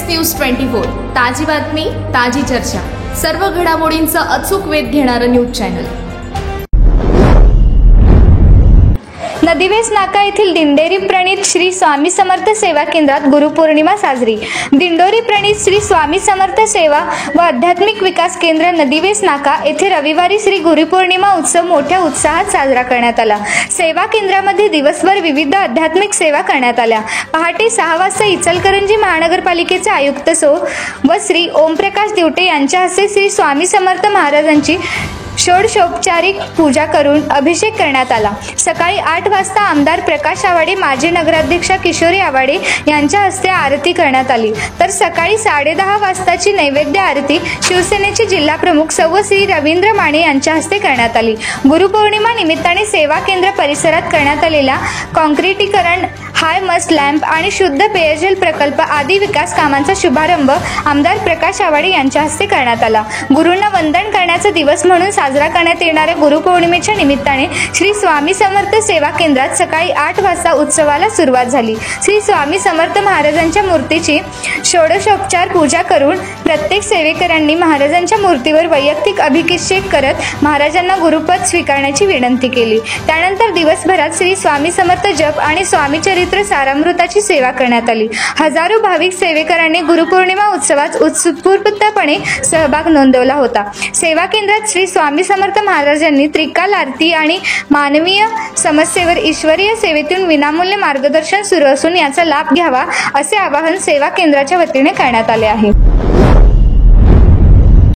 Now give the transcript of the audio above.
News 24 ताजी बातमी ताजी चर्चा सर्व घडामोडींचा अचूक वेध घेणारं न्यूज चॅनल। नदीवेस नाका येथील दिंडोरी प्रणीत श्री स्वामी समर्थ सेवा केंद्रात गुरुपौर्णिमा साजरी। दिंडोरी प्रणीत श्री स्वामी समर्थ सेवा व आध्यात्मिक विकास केंद्र नदीवेस नाका येथे रविवारी श्री गुरुपौर्णिमा उत्सव मोठ्या उत्साहात साजरा करण्यात आला। सेवा केंद्रामध्ये दिवसभर विविध आध्यात्मिक सेवा करण्यात आल्या। पहाटे 6 वाजता इचलकरंजी महानगरपालिकेचे आयुक्त सो व श्री ओमप्रकाश दिवटे यांच्या हस्ते श्री स्वामी समर्थ महाराजांची षोडशोपचारिक पूजा करून अभिषेक करण्यात आला। सकाळी 8 वाजता आमदार प्रकाश आवाडे, माजी नगराध्यक्षा किशोरी आवाडे यांच्या हस्ते आरती करण्यात आली। तर सकाळी 10:30 वाजताची नैवेद्य आरती शिवसेनेचे जिल्हा प्रमुख सौ श्री रवींद्र माने यांच्या हस्ते करण्यात आली। गुरुपौर्णिमा निमित्ताने सेवा केंद्र परिसरात करण्यात आलेल्या काँक्रिटीकरण, हाय मस्ट लॅम्प आणि शुद्ध पेयजल प्रकल्प आदी विकास कामांचा शुभारंभ आमदार प्रकाश आवाडे यांच्या हस्ते करण्यात आला। गुरूंना वंदन करण्याचा दिवस म्हणून साजरा करण्यात येणाऱ्या गुरुपौर्णिमेच्या निमित्ताने श्री स्वामी समर्थ सेवा केंद्रात सकाळी 8 वाजता उत्सवाला सुरुवात झाली। श्री स्वामी समर्थ महाराजांच्या मूर्तीची षोडशोपचार पूजा करून प्रत्येक सेवेकरांनी महाराजांच्या मूर्तीवर वैयक्तिक अभिषेक करत महाराजांना गुरुपद स्वीकारण्याची विनंती केली। त्यानंतर दिवसभरात श्री स्वामी समर्थ जप आणि स्वामी चरित्र सारामृताची सेवा करण्यात आली। हजारो भाविक सेवेकरांनी गुरुपौर्णिमा उत्सवात उत्स्फूर्तपणे सहभाग नोंदवला होता। सेवा केंद्रात श्री स्वामी समर्थ महाराजांनी त्रिकाल आरती आणि मानवीय समस्येवर ईश्वरीय सेवेतून विनामूल्य मार्गदर्शन सुरू असून याचा लाभ घ्यावा असे आवाहन सेवा केंद्राच्या वतीने करण्यात आले आहे।